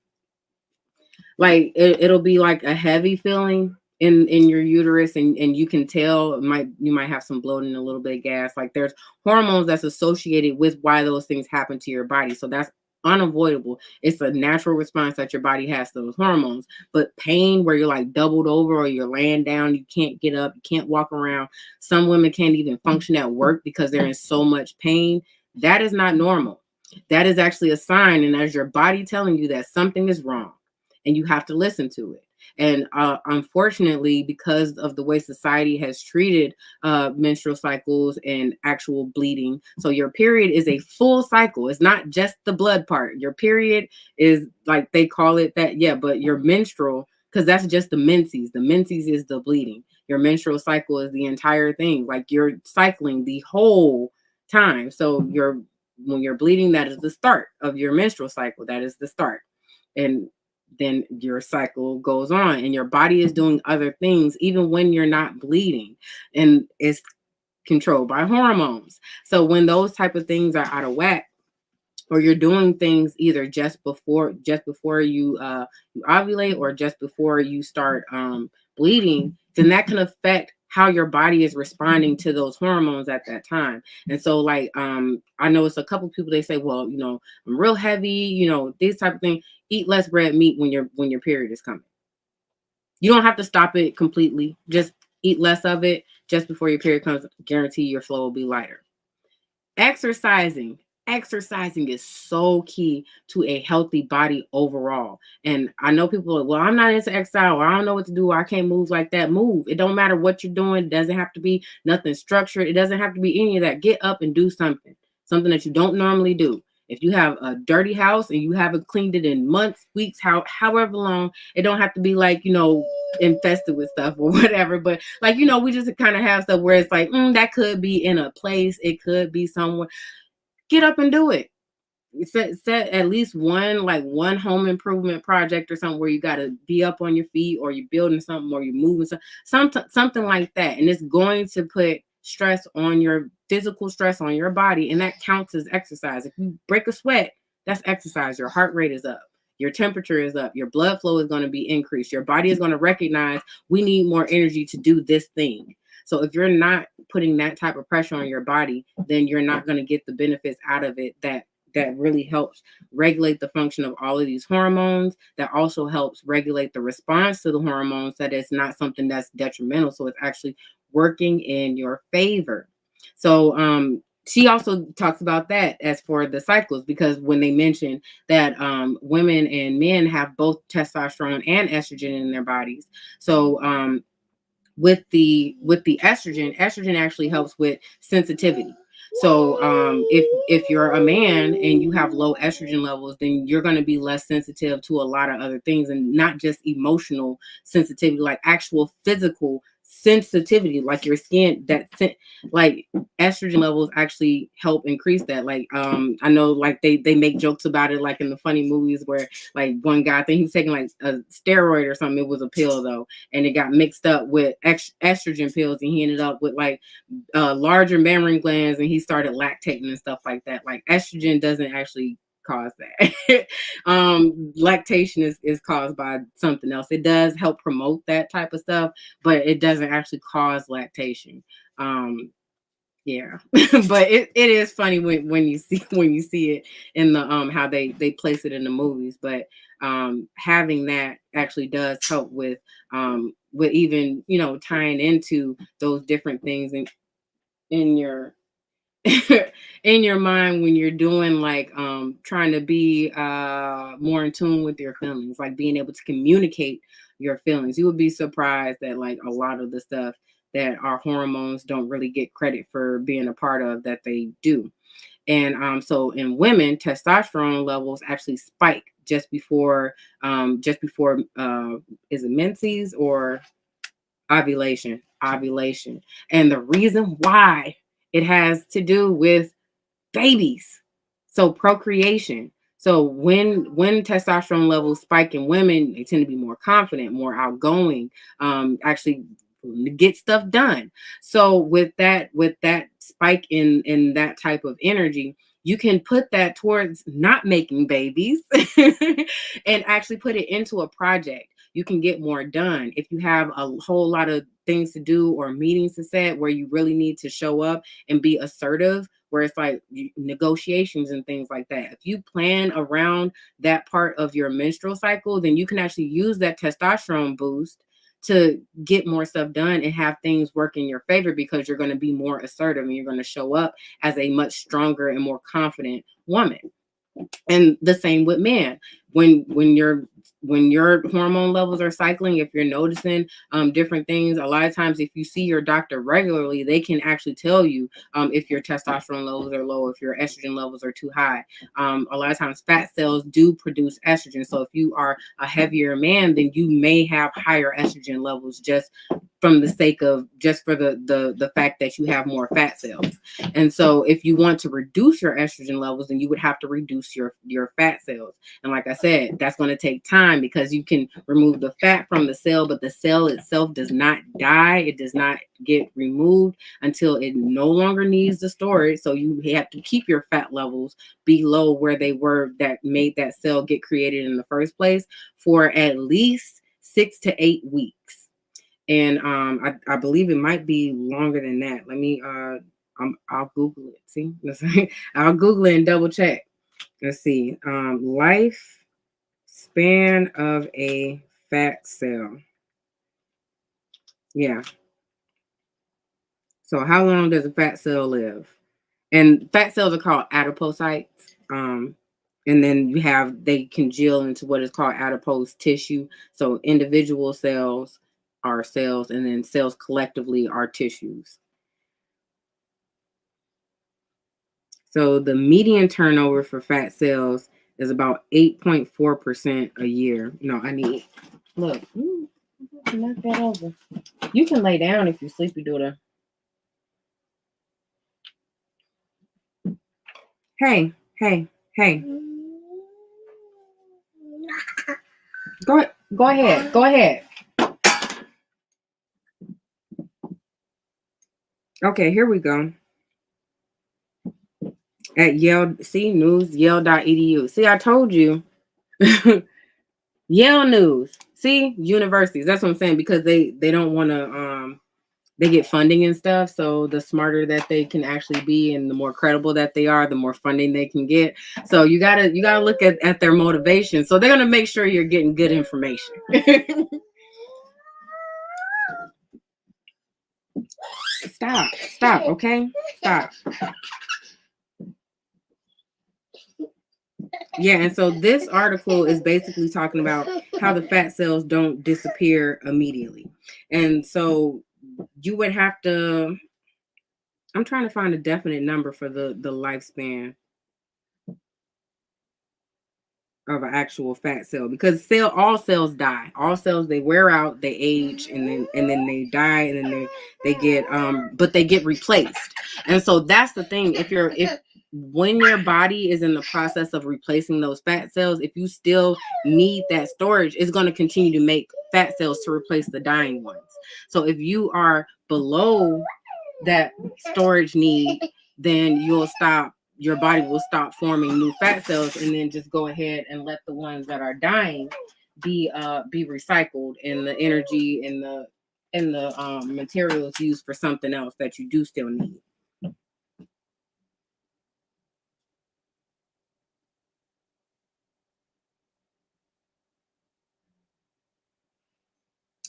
Like it'll be like a heavy feeling in your uterus, and you can tell you might have some bloating, a little bit of gas. Like, there's hormones that's associated with why those things happen to your body. So that's unavoidable. It's a natural response that your body has to those hormones. But pain where you're like doubled over or you're laying down, you can't get up, you can't walk around. Some women can't even function at work because they're in so much pain. That is not normal. That is actually a sign, and as your body telling you that something is wrong, and you have to listen to it. And unfortunately, because of the way society has treated menstrual cycles and actual bleeding, so your period is a full cycle. It's not just the blood part. Your period is, like they call it that, yeah, but your menstrual, because that's just the menses. The menses is the bleeding. Your menstrual cycle is the entire thing. Like, you're cycling the whole time. So when you're bleeding, that is the start of your menstrual cycle. That is the start. And then your cycle goes on, and your body is doing other things even when you're not bleeding, and it's controlled by hormones. So when those type of things are out of whack, or you're doing things either just before you ovulate, or just before you start bleeding, then that can affect how your body is responding to those hormones at that time. And so, like, I know it's a couple people, they say, well, I'm real heavy, these type of things. Eat less red meat when your period is coming. You don't have to stop it completely. Just eat less of it just before your period comes. Guarantee your flow will be lighter. Exercising is so key to a healthy body overall. And I know people are like, well, I'm not into exercise, or I don't know what to do, or I can't move like that. Move. It don't matter what you're doing. It doesn't have to be nothing structured. It doesn't have to be any of that. Get up and do something that you don't normally do. If you have a dirty house and you haven't cleaned it in months, weeks, however long, it don't have to be like, infested with stuff or whatever. But like, we just kind of have stuff where it's like, that could be in a place. It could be somewhere. Get up and do it. Set at least one home improvement project or something where you got to be up on your feet, or you're building something, or you're moving something like that. And it's going to put physical stress on your body, and that counts as exercise. If you break a sweat, that's exercise. Your heart rate is up, your temperature is up, your blood flow is going to be increased. Your body is going to recognize we need more energy to do this thing. So if you're not putting that type of pressure on your body, then you're not going to get the benefits out of it that really helps regulate the function of all of these hormones. That also helps regulate the response to the hormones, that it's not something that's detrimental. So it's actually working in your favor. So she also talks about that as for the cycles, because when they mention that women and men have both testosterone and estrogen in their bodies. So with the estrogen actually helps with sensitivity. So if you're a man and you have low estrogen levels, then you're going to be less sensitive to a lot of other things, and not just emotional sensitivity, like actual physical sensitivity, like your skin, like estrogen levels actually help increase that. Like I know like they make jokes about it, like in the funny movies where like one guy, I think he was taking like a steroid or something. It was a pill though, and it got mixed up with estrogen pills, and he ended up with like larger mammary glands, and he started lactating and stuff like that. Like estrogen doesn't actually cause that. Lactation is caused by something else. It does help promote that type of stuff, but it doesn't actually cause lactation. Yeah. But it is funny when you see it in the how they place it in the movies. But having that actually does help with even, you know, tying into those different things in your in your mind when you're doing like trying to be more in tune with your feelings, like being able to communicate your feelings. You would be surprised that like a lot of the stuff that our hormones don't really get credit for being a part of, that they do. And so in women, testosterone levels actually spike just before is it menses or ovulation. And the reason why, it has to do with babies. So procreation. So when testosterone levels spike in women, they tend to be more confident, more outgoing, actually get stuff done. So with that spike in that type of energy, you can put that towards not making babies and actually put it into a project. You can get more done if you have a whole lot of things to do or meetings to set where you really need to show up and be assertive, where it's like negotiations and things like that. If you plan around that part of your menstrual cycle, then you can actually use that testosterone boost to get more stuff done and have things work in your favor, because you're going to be more assertive and you're going to show up as a much stronger and more confident woman. And the same with men. When your hormone levels are cycling, if you're noticing different things, a lot of times if you see your doctor regularly, they can actually tell you if your testosterone levels are low, if your estrogen levels are too high. A lot of times fat cells do produce estrogen, so if you are a heavier man, then you may have higher estrogen levels, just from the sake of, just for the fact that you have more fat cells. And so if you want to reduce your estrogen levels, then you would have to reduce your fat cells. And like I said, that's going to take time, because you can remove the fat from the cell, but the cell itself does not die. It does not get removed until it no longer needs to store it. So you have to keep your fat levels below where they were, that made that cell get created in the first place, for at least 6 to 8 weeks. And I believe it might be longer than that. Let me I'll Google it. See, I'll Google it and double check. Let's see. Life span of a fat cell. Yeah. So how long does a fat cell live? And fat cells are called adipocytes. And then they congeal into what is called adipose tissue. So individual cells are cells, and then cells collectively are tissues. So the median turnover for fat cells is about 8.4% a year. No, look, knock that over. You can lay down if you're sleepy, daughter. Hey. Go ahead. Okay, here we go. At Yale, see, news, yale.edu. See, I told you. Yale News. See, universities. That's what I'm saying, because they don't want to they get funding and stuff. So the smarter that they can actually be and the more credible that they are, the more funding they can get. So you gotta look at their motivation. So they're gonna make sure you're getting good information. Stop, okay? Stop. Yeah, and so this article is basically talking about how the fat cells don't disappear immediately. And so you would have to, I'm trying to find a definite number for the lifespan. of an actual fat cell, because all cells die. All cells, they wear out, they age, and then they die, and then they get but they get replaced. And so that's the thing. If when your body is in the process of replacing those fat cells, if you still need that storage, it's going to continue to make fat cells to replace the dying ones. So if you are below that storage need, then your body will stop forming new fat cells, and then just go ahead and let the ones that are dying be recycled, and the energy and the materials used for something else that you do still need.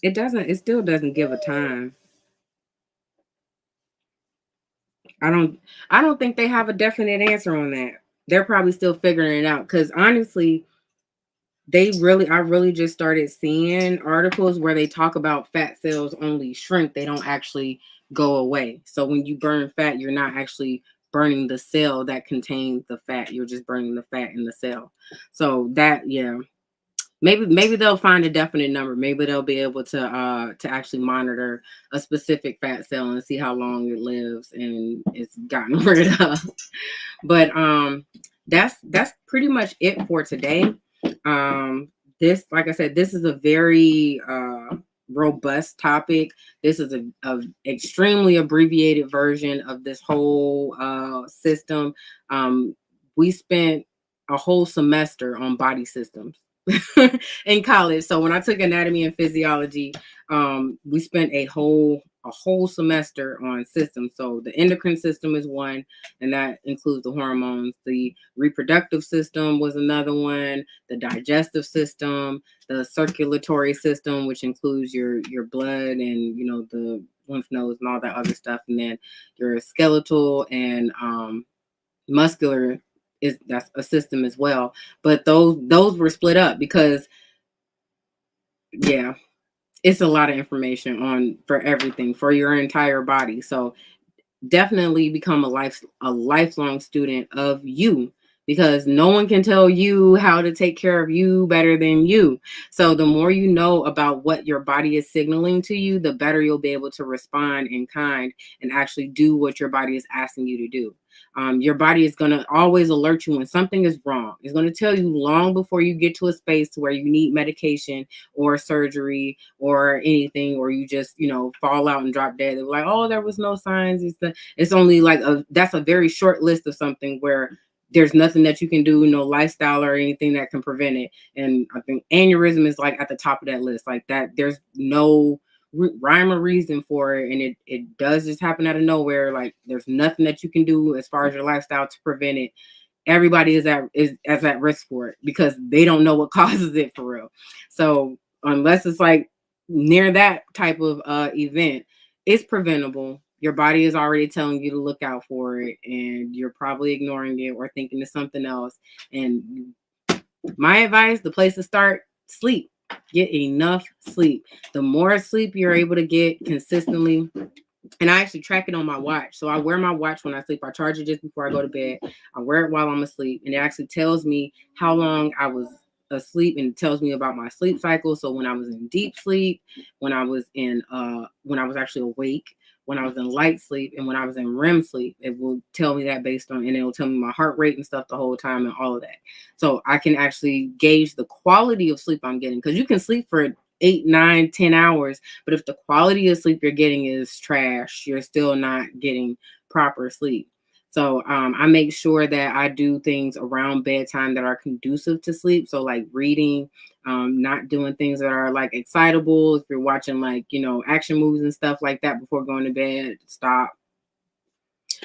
It still doesn't give a time. I don't I don't think they have a definite answer on that. They're probably still figuring it out, because honestly, I really just started seeing articles where they talk about fat cells only shrink. They don't actually go away. So when you burn fat, you're not actually burning the cell that contains the fat. You're just burning the fat in the cell. So that, yeah, maybe they'll find a definite number. Maybe they'll be able to actually monitor a specific fat cell and see how long it lives and it's gotten rid of. But that's pretty much it for today. This, like I said, this is a very robust topic. This is a extremely abbreviated version of this whole system. We spent a whole semester on body systems in college. So when I took anatomy and physiology, we spent a whole semester on systems. So the endocrine system is one, and that includes the hormones. The reproductive system was another one. The digestive system, the circulatory system, which includes your blood and the lymph nodes and all that other stuff, and then your skeletal and muscular that's a system as well. But those were split up because, yeah, it's a lot of information on for everything for your entire body. So definitely become a lifelong student of you, because no one can tell you how to take care of you better than you. So the more you know about what your body is signaling to you, the better you'll be able to respond in kind and actually do what your body is asking you to do. Your body is going to always alert you when something is wrong. It's going to tell you long before you get to a space where you need medication or surgery or anything, or you just fall out and drop dead. They're like, oh, there was no signs. It's only like that's a very short list of something where there's nothing that you can do, no lifestyle or anything that can prevent it. And I think aneurysm is like at the top of that list. Like that, there's no rhyme or reason for it, and it does just happen out of nowhere. Like there's nothing that you can do as far as your lifestyle to prevent it. Everybody is at risk for it because they don't know what causes it for real. So unless it's like near that type of event, it's preventable. Your body is already telling you to look out for it, and you're probably ignoring it or thinking of something else. And my advice, the place to start, sleep. Get enough sleep. The more sleep you're able to get consistently, and I actually track it on my watch. So I wear my watch when I sleep. I charge it just before I go to bed. I wear it while I'm asleep, and it actually tells me how long I was asleep, and it tells me about my sleep cycle. So when I was in deep sleep, when I was actually awake, when I was in light sleep, and when I was in REM sleep, it will tell me that and it'll tell me my heart rate and stuff the whole time and all of that. So I can actually gauge the quality of sleep I'm getting, because you can sleep for 8, 9, 10 hours, but if the quality of sleep you're getting is trash, you're still not getting proper sleep. So I make sure that I do things around bedtime that are conducive to sleep. So like reading, not doing things that are like excitable. If you're watching like, action movies and stuff like that before going to bed, stop.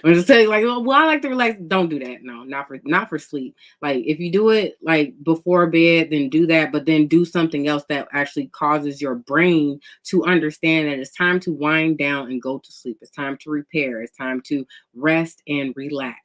I'm just telling you, like, well, I like to relax. Don't do that. No, not for sleep. Like, if you do it like before bed, then do that. But then do something else that actually causes your brain to understand that it's time to wind down and go to sleep. It's time to repair. It's time to rest and relax.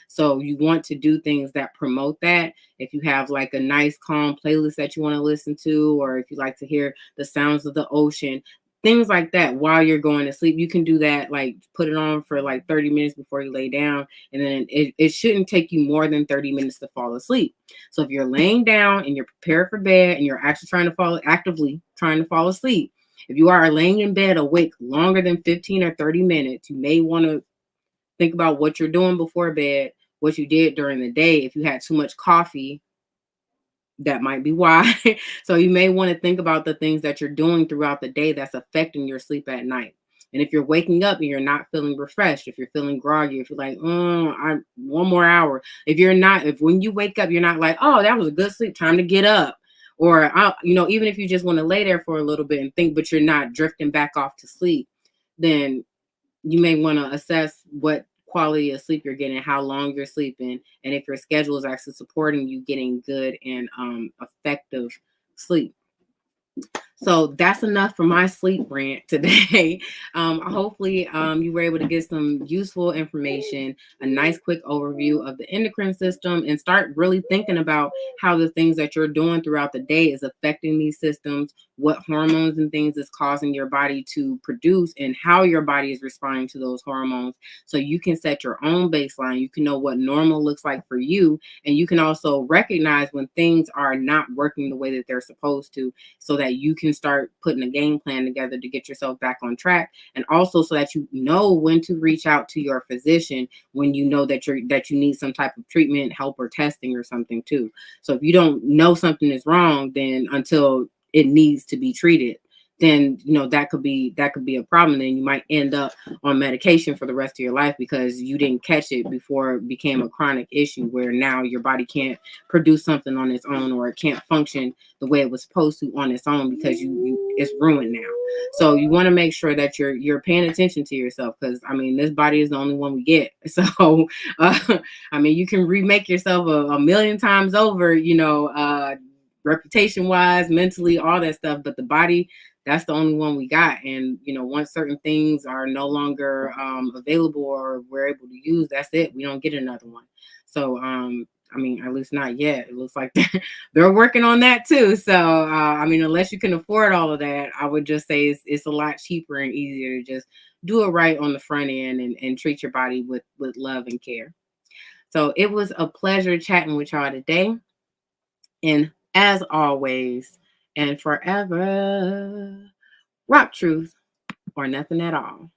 So you want to do things that promote that. If you have like a nice calm playlist that you want to listen to, or if you like to hear the sounds of the ocean, things like that while you're going to sleep. You can do that, like put it on for like 30 minutes before you lay down. And then it shouldn't take you more than 30 minutes to fall asleep. So if you're laying down and you're prepared for bed and you're actually actively trying to fall asleep, if you are laying in bed awake longer than 15 or 30 minutes, you may want to think about what you're doing before bed, what you did during the day. If you had too much coffee, that might be why. So you may want to think about the things that you're doing throughout the day that's affecting your sleep at night. And if you're waking up and you're not feeling refreshed, if you're feeling groggy, if you're like, I'm one more hour. If you're not, if when you wake up, you're not like, oh, that was a good sleep, time to get up. Or, even if you just want to lay there for a little bit and think, but you're not drifting back off to sleep, then you may want to assess what quality of sleep you're getting, how long you're sleeping, and if your schedule is actually supporting you getting good and effective sleep. So that's enough for my sleep rant today. Hopefully, you were able to get some useful information, a nice quick overview of the endocrine system, and start really thinking about how the things that you're doing throughout the day is affecting these systems, what hormones and things is causing your body to produce, and how your body is responding to those hormones. So you can set your own baseline. You can know what normal looks like for you, and you can also recognize when things are not working the way that they're supposed to, so that you can start putting a game plan together to get yourself back on track, and also so that you know when to reach out to your physician when you know that you need some type of treatment, help, or testing or something too. So if you don't know something is wrong, then until it needs to be treated, then that could be a problem. Then you might end up on medication for the rest of your life because you didn't catch it before it became a chronic issue where now your body can't produce something on its own, or it can't function the way it was supposed to on its own because you it's ruined now. So you want to make sure that you're paying attention to yourself, because this body is the only one we get. So you can remake yourself a million times over, reputation wise, mentally, all that stuff, but the body, that's the only one we got. And once certain things are no longer available or we're able to use, that's it. We don't get another one. So at least not yet. It looks like they're working on that too. So unless you can afford all of that, I would just say it's a lot cheaper and easier to just do it right on the front end and treat your body with love and care. So it was a pleasure chatting with y'all today. And as always and forever, rock truth or nothing at all.